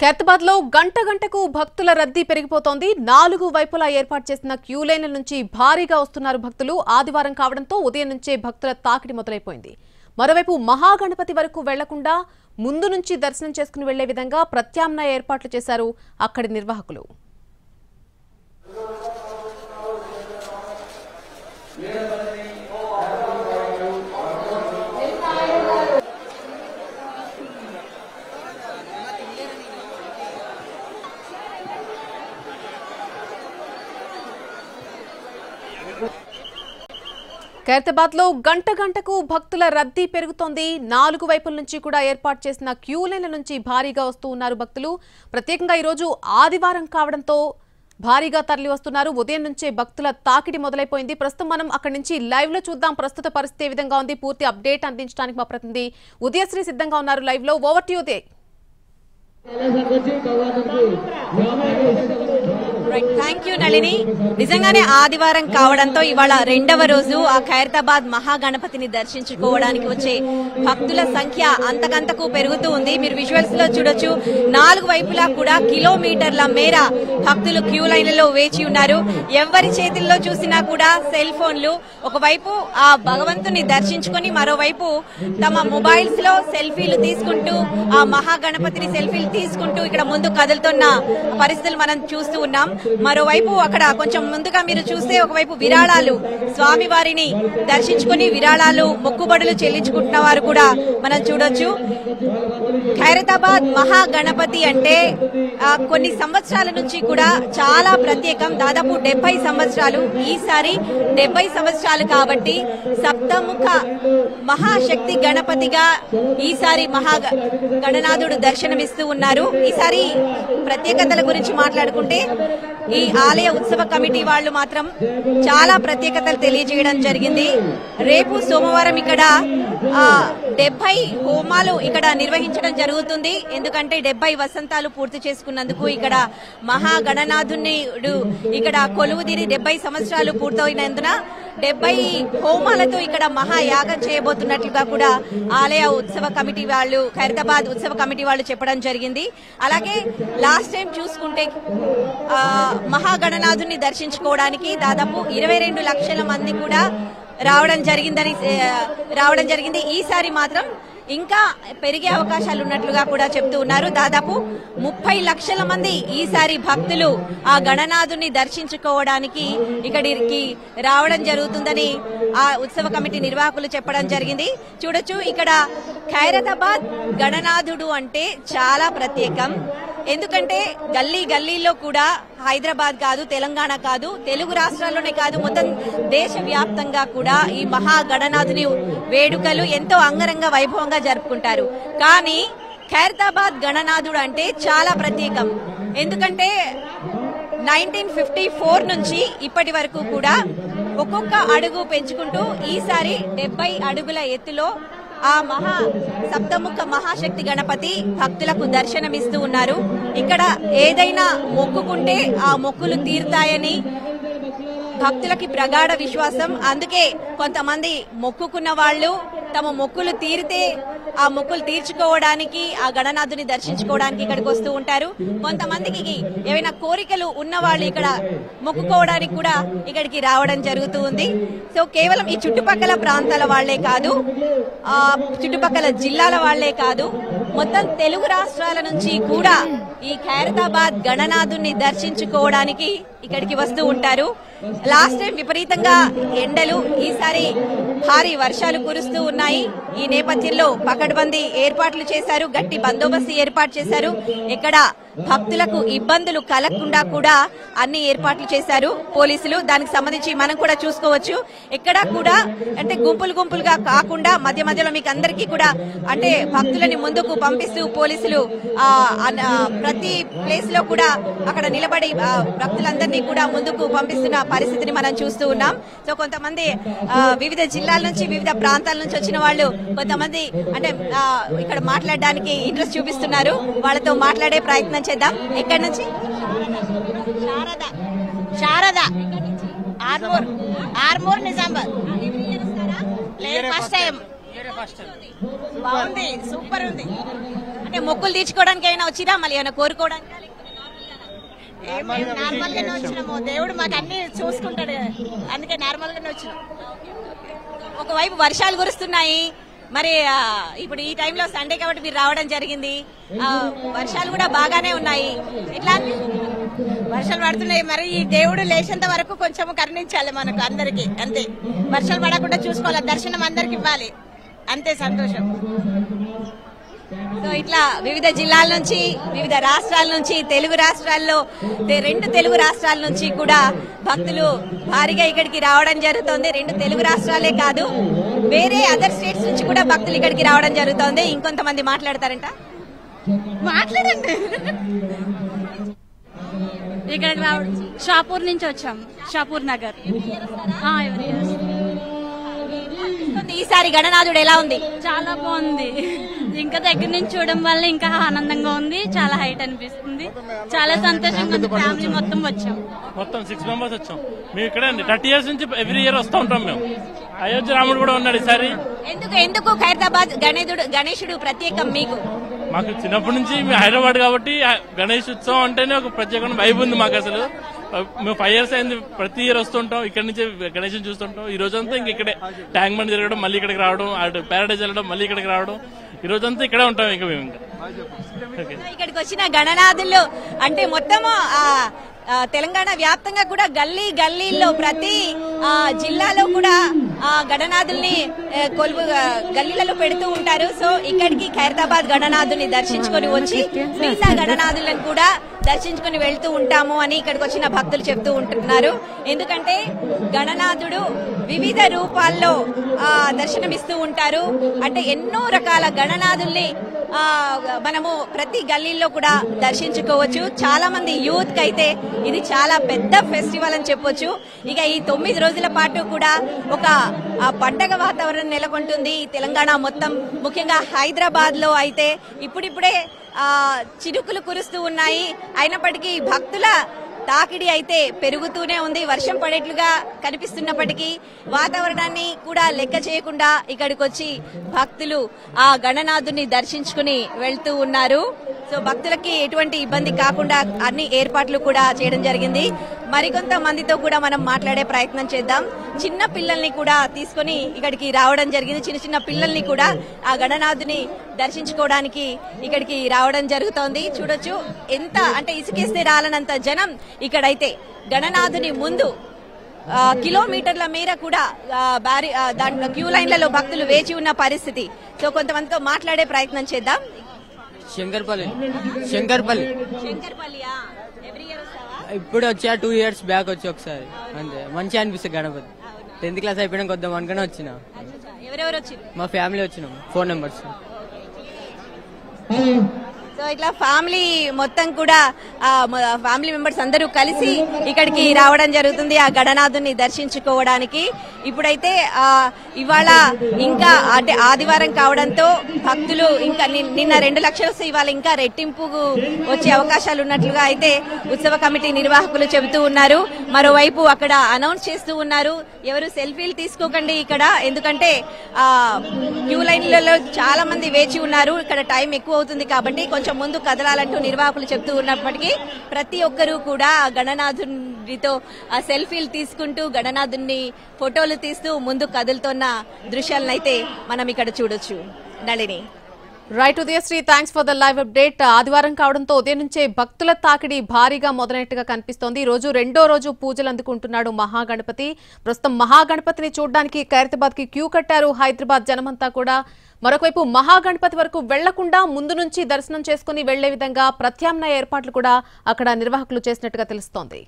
ఖైరతాబాద్ లో గంటకు భక్తుల రద్దీ పెరిగిపోతోంది. 4 వైపులా ఏర్పాటు చేసిన క్యూ లైన్ల నుంచి భారీగా వస్తున్నారు భక్తులు. ఆదివారం కావడంతో ఉదయం నుంచే భక్తుల తాకిడి మొదలైపోయింది. మరోవైపు మహాగణపతి వరకు వెళ్లకుండా ముందు నుంచి దర్శనం చేసుకుని వెళ్లే విధంగా ప్రత్యామ్నాయ ఏర్పాట్లు చేశారు అక్కడి నిర్వాహకులు. ఖైరతాబాద్ లో గంటకు భక్తుల రద్దీ పెరుగుతోంది. 4 వైపుల నుంచి కూడా ఏర్పాటు చేసిన క్యూ లైన్ల నుంచి భారీగా వస్తూ ఉన్నారు భక్తులు. ప్రత్యేకంగా ఈరోజు ఆదివారం కావడంతో భారీగా తరలి వస్తున్నారు. ఉదయం నుంచే భక్తుల తాకిడి మొదలైపోయింది. ప్రస్తుతం మనం అక్కడి నుంచి లైవ్ లో చూద్దాం ప్రస్తుత పరిస్థితి ఏ విధంగా ఉంది. పూర్తి అప్డేట్ అందించడానికి మా ప్రతినిధి ఉదయశ్రీ సిద్ధంగా ఉన్నారు లైవ్ లో. Over to Uday. Thank you Nalini. నిజంగానే ఆదివారం కావడంతో ఇవాళ రెండవ రోజు ఆ ఖైరతాబాద్ మహాగణపతిని దర్శించుకోవడానికి వచ్చే భక్తుల సంఖ్య అంతకంతకు పెరుగుతూ ఉంది. మీరు విజువల్స్ లో చూడొచ్చు, 4 వైపులా కూడా కిలోమీటర్ల మేర భక్తులు క్యూ లైన్లలో వేచి ఉన్నారు. ఎవరి చేతుల్లో చూసినా కూడా సెల్ ఫోన్లు. ఒకవైపు ఆ భగవంతుని దర్శించుకుని మరోవైపు తమ మొబైల్స్ లో సెల్ఫీలు తీసుకుంటూ ఆ మహాగణపతిని సెల్ఫీలు తీసుకుంటూ ఇక్కడ ముందు కదులుతున్న పరిస్థితులు మనం చూస్తూ ఉన్నాం. మరోవైపు అక్కడ కొంచెం ముందుగా మీరు చూస్తే ఒకవైపు విరాళాలు, స్వామి వారిని దర్శించుకుని విరాళాలు మొక్కుబడులు చెల్లించుకుంటున్న వారు కూడా మనం చూడొచ్చు. ఖైరతాబాద్ మహాగణపతి అంటే కొన్ని సంవత్సరాల నుంచి కూడా చాలా ప్రత్యేకం. దాదాపు 70 సంవత్సరాలు. ఈసారి 70 సంవత్సరాలు కాబట్టి సప్తముఖ మహాశక్తి గణపతిగా ఈసారి మహాగణనాథుడు దర్శనమిస్తూ ఉన్నారు. ఈసారి ప్రత్యేకతల గురించి మాట్లాడుకుంటే ఈ ఆలయ ఉత్సవ కమిటీ వాళ్ళు మాత్రం చాలా ప్రత్యేకతలు తెలియజేయడం జరిగింది. రేపు సోమవారం ఇక్కడ 70 హోమాలు ఇక్కడ నిర్వహించడం జరుగుతుంది. ఎందుకంటే 70 వసంతాలు పూర్తి చేసుకున్నందుకు ఇక్కడ మహాగణనాథుని ఇక్కడ కొలువుదీరి 70 సంవత్సరాలు పూర్తయినందున 70 హోమాలతో ఇక్కడ మహాయాగం చేయబోతున్నట్లుగా కూడా ఆలయ ఉత్సవ కమిటీ వాళ్ళు, ఖైరతాబాద్ ఉత్సవ కమిటీ వాళ్ళు చెప్పడం జరిగింది. అలాగే లాస్ట్ టైం చూసుకుంటే మహాగణనాథుని దర్శించుకోవడానికి దాదాపు 22 లక్షల మంది కూడా రావడం జరిగింది. ఈసారి మాత్రం ఇంకా పెరిగే అవకాశాలు ఉన్నట్లుగా కూడా చెప్తూ ఉన్నారు. దాదాపు 30 లక్షల మంది ఈసారి భక్తులు ఆ గణనాథుని దర్శించుకోవడానికి ఇక్కడికి రావడం జరుగుతుందని ఆ ఉత్సవ కమిటీ నిర్వాహకులు చెప్పడం జరిగింది. చూడొచ్చు, ఇక్కడ ఖైరతాబాద్ గణనాథుడు అంటే చాలా ప్రత్యేకం. ఎందుకంటే గల్లీలో కూడా హైదరాబాద్ కాదు, తెలంగాణ కాదు, తెలుగు రాష్ట్రాల్లోనే కాదు, మొత్తం దేశవ్యాప్తంగా కూడా ఈ మహాగణనాథుని వేడుకలు ఎంతో అంగరంగ వైభవంగా జరుపుకుంటారు. కానీ ఖైరతాబాద్ గణనాథుడు అంటే చాలా ప్రత్యేకం. ఎందుకంటే 1954 నుంచి ఇప్పటి వరకు కూడా ఒక్కొక్క అడుగు పెంచుకుంటూ ఈసారి 70 అడుగుల ఎత్తులో ఆ సప్తముఖ మహాశక్తి గణపతి భక్తులకు దర్శనమిస్తూ ఉన్నారు. ఇక్కడ ఏదైనా మొక్కుకుంటే ఆ మొక్కులు తీరుతాయని భక్తులకి ప్రగాఢ విశ్వాసం. అందుకే కొంతమంది మొక్కుకున్న వాళ్ళు తమ మొక్కులు తీరితే ఆ మొక్కులు తీర్చుకోవడానికి, ఆ గణనాథుని దర్శించుకోవడానికి ఇక్కడికి వస్తూ ఉంటారు. కొంతమందికి ఏవైనా కోరికలు ఉన్న వాళ్ళు ఇక్కడ మొక్కుకోవడానికి కూడా ఇక్కడికి రావడం జరుగుతూ ఉంది. సో కేవలం ఈ చుట్టుపక్కల ప్రాంతాల వాళ్లే కాదు, చుట్టుపక్కల జిల్లాల వాళ్లే కాదు, మొత్తం తెలుగు రాష్ట్రాల నుంచి కూడా ఈ ఖైరతాబాద్ గణనాథుని దర్శించుకోవడానికి ఇక్కడికి వస్తూ ఉంటారు. లాస్ట్ టైం విపరీతంగా ఎండలు, ఈసారి భారీ వర్షాలు కురుస్తూ ఉన్నాయి. ఈ నేపథ్యంలో పకడ్బందీ ఏర్పాట్లు చేశారు, గట్టి బందోబస్తు ఏర్పాటు చేశారు. ఎక్కడ భక్తులకు ఇబ్బందులు కలగకుండా కూడా అన్ని ఏర్పాట్లు చేశారు పోలీసులు. దానికి సంబంధించి మనం కూడా చూసుకోవచ్చు. ఎక్కడ కూడా అంటే గుంపులుగా కాకుండా మధ్యలో మీకు అందరికీ కూడా అంటే భక్తులని ముందుకు పంపిస్తూ పోలీసులు ప్రతి ప్లేస్ లో కూడా అక్కడ నిలబడి భక్తులందరినీ కూడా ముందుకు పంపిస్తున్న పరిస్థితిని మనం చూస్తూ ఉన్నాం. సో కొంతమంది వివిధ జిల్లాల నుంచి, వివిధ ప్రాంతాల నుంచి వచ్చిన వాళ్ళు కొంతమంది అంటే ఇక్కడ మాట్లాడడానికి ఇంట్రెస్ట్ చూపిస్తున్నారు. వాళ్ళతో మాట్లాడే ప్రయత్నం చేద్దాం. ఎక్కడి నుంచి? శారద ఆర్మూర్ నిజామాబాద్. ఫస్ట్ టైం బాగుంది, సూపర్ ఉంది. అంటే మొక్కులు తీర్చుకోవడానికి అయినా వచ్చిరా, మళ్ళీ ఏమైనా కోరుకోవడానికి? నార్మల్ గానే వచ్చినాము. దేవుడు మాకు అన్ని చూసుకుంటాడు కదా, అందుకే నార్మల్ గానే వచ్చినాం. ఒకవైపు వర్షాలు కురుస్తున్నాయి, మరి ఇప్పుడు ఈ టైంలో సండే కాబట్టి మీరు రావడం జరిగింది. వర్షాలు కూడా బాగానే ఉన్నాయి. ఎట్లా వర్షాలు పడుతున్నాయి, మరి ఈ దేవుడు లేచేంత వరకు కొంచెం కరుణించాలి మనకు అందరికి, అంతే. వర్షాలు పడకుండా చూసుకోవాలి, దర్శనం అందరికి ఇవ్వాలి, అంతే. సంతోషం. సో ఇట్లా వివిధ జిల్లాల నుంచి, వివిధ రాష్ట్రాల నుంచి, తెలుగు రాష్ట్రాల్లో 2 తెలుగు రాష్ట్రాల నుంచి కూడా భక్తులు భారీగా ఇక్కడికి రావడం జరుగుతోంది. 2 తెలుగు రాష్ట్రాలే కాదు, వేరే అదర్ స్టేట్స్ నుంచి కూడా భక్తులు ఇక్కడికి రావడం జరుగుతోంది. ఇంకొంతమంది మాట్లాడతారంట, మాట్లాడండి. ఇక్కడికి రావడం షాపూర్ నుంచి వచ్చాం, షాపూర్ నగర్. ఈసారి గణనాథుడు ఎలా ఉంది? చాలా బాగుంది. ఇంకా దగ్గర నుంచి చూడడం వల్ల ఇంకా ఆనందంగా ఉంది, చాలా హైట్ అనిపిస్తుంది, చాలా సంతోషంగా ఉంది. ఫ్యామిలీ మొత్తం వచ్చాం, మొత్తం 6 మెంబర్స్ వచ్చాం. మేము ఇక్కడే 30 years నుంచి ఎవ్రీ ఇయర్ వస్తూ ఉంటాం. మేము అయోధ్య రాముడు కూడా ఉన్నాడు ఈసారి. ఎందుకు ఖైరతాబాద్ గణేశుడు ప్రత్యేకం మీకు? మాకు చిన్నప్పటి నుంచి మేము హైదరాబాద్ కాబట్టి గణేష్ ఉత్సవం అంటేనే ఒక ప్రత్యేకమైన వైబ్ ఉంది మాకు. అసలు మేము 5 years అయింది, ప్రతి ఇయర్ వస్తుంటాం, ఇక్కడ నుంచి గణేష్ చూస్తుంటాం. ఈ రోజంతా ఇంక ఇక్కడే ట్యాంక్ బండ్ తిరగడం, మళ్ళీ ఇక్కడికి రావడం, అటు ప్యారడైజ్ వెళ్ళడం, మళ్ళీ ఇక్కడికి రావడం, ఈ రోజంతా ఇక్కడే ఉంటాం. ఇంకా మేము ఇక్కడికి వచ్చిన గణనాథులు అంటే మొత్తము తెలంగాణ వ్యాప్తంగా కూడా గల్లీల్లో ప్రతి జిల్లాలో కూడా గణనాథుల్ని గల్లీలలో పెడుతూ ఉంటారు. సో ఇక్కడికి ఖైరతాబాద్ గణనాథుని దర్శించుకొని వచ్చి మిగతా గణనాథులను కూడా దర్శించుకొని వెళ్తూ ఉంటాము అని ఇక్కడికి వచ్చిన భక్తులు చెప్తూ ఉంటున్నారు. ఎందుకంటే గణనాథుడు వివిధ రూపాల్లో దర్శనమిస్తూ ఉంటారు. అంటే ఎన్నో రకాల గణనాథుల్ని మనము ప్రతి గల్లీల్లో కూడా దర్శించుకోవచ్చు. చాలా మంది యూత్ కి అయితే ఇది చాలా పెద్ద ఫెస్టివల్ అని చెప్పొచ్చు. ఇక ఈ 9 రోజుల పాటు కూడా ఒక పండగ వాతావరణం నెలకొంటుంది తెలంగాణ మొత్తం. ముఖ్యంగా హైదరాబాద్ లో అయితే ఇప్పుడిప్పుడే చినుకులు కురుస్తూ ఉన్నాయి. అయినప్పటికీ భక్తుల తాకిడి అయితే పెరుగుతూనే ఉంది. వర్షం పడేట్లుగా కనిపిస్తున్నప్పటికీ వాతావరణాన్ని కూడా లెక్క చేయకుండా ఇక్కడికి వచ్చి భక్తులు ఆ గణనాథుని దర్శించుకుని వెళ్తూ ఉన్నారు. సో భక్తులకి ఎటువంటి ఇబ్బంది కాకుండా అన్ని ఏర్పాట్లు కూడా చేయడం జరిగింది. మరికొంత మందితో కూడా మనం మాట్లాడే ప్రయత్నం చేద్దాం. చిన్న పిల్లల్ని కూడా తీసుకొని ఇక్కడికి రావడం జరిగింది. చిన్న పిల్లల్ని కూడా ఆ గణనాథుని దర్శించుకోవడానికి ఇక్కడికి రావడం జరుగుతోంది. చూడొచ్చు ఎంత అంటే ఇసుకేస్తే రాలనంత జనం ఇక్కడైతే గణనాథుని ముందు కిలోమీటర్ల మేర కూడా దాంట్లో క్యూ లైన్లలో భక్తులు వేచి ఉన్న పరిస్థితి. సో కొంతమందితో మాట్లాడే ప్రయత్నం చేద్దాం. శంకర్పల్లి ఇప్పుడు వచ్చా 2 years బ్యాక్ వచ్చి ఒకసారి అంతే. మంచిగా అనిపిస్తుంది గణపతి. 10th class అయిపోయినాక వద్దాం అనుకుని వచ్చిన. ఎవరెవరు వచ్చారు? మా ఫ్యామిలీ వచ్చినాం, 4 members. సో ఇట్లా ఫ్యామిలీ మొత్తం కూడా ఫ్యామిలీ మెంబర్స్ అందరూ కలిసి ఇక్కడికి రావడం జరుగుతుంది ఆ గణనాథుని దర్శించుకోవడానికి. ఇప్పుడైతే ఇవాళ ఇంకా అంటే ఆదివారం కావడంతో భక్తులు ఇంకా నిన్న 2 లక్షలు వస్తే ఇవాళ ఇంకా రెట్టింపు వచ్చే అవకాశాలు ఉన్నట్లుగా అయితే ఉత్సవ కమిటీ నిర్వాహకులు చెబుతూ ఉన్నారు. మరోవైపు అక్కడ అనౌన్స్ చేస్తూ ఉన్నారు, ఎవరు సెల్ఫీలు తీసుకోకండి ఇక్కడ, ఎందుకంటే క్యూ లైన్లలో చాలా మంది వేచి ఉన్నారు, ఇక్కడ టైం ఎక్కువ అవుతుంది కాబట్టి కొంచెం ముందు కదలాలంటూ నిర్వాహకులు చెప్తూ ఉన్నప్పటికీ ప్రతి ఒక్కరూ కూడా గణనాథునితో సెల్ఫీలు తీసుకుంటూ గణనాథుని ఫోటోలు తీస్తూ ముందు కదులుతున్న దృశ్యాలను అయితే మనం ఇక్కడ చూడొచ్చు. Nalini. Right Udayasri, thanks for the live update. ఆదివారం కావడంతో ఉదయం నుంచే భక్తుల తాకిడి భారీగా మొదలైనట్టుగా కనిపిస్తోంది. ఈ రోజు 2వ రోజు పూజలు అందుకుంటున్నాడు మహాగణపతి. ప్రస్తుతం మహాగణపతిని చూడడానికి ఖైరతాబాద్ కి క్యూ కట్టారు హైదరాబాద్ జనమంతా కూడా. మరొకవైపు మహాగణపతి వరకు వెళ్లకుండా ముందు నుంచి దర్శనం చేసుకుని వెళ్లే విధంగా ప్రత్యామ్నాయ ఏర్పాట్లు కూడా అక్కడ నిర్వాహకులు చేసినట్టుగా తెలుస్తోంది.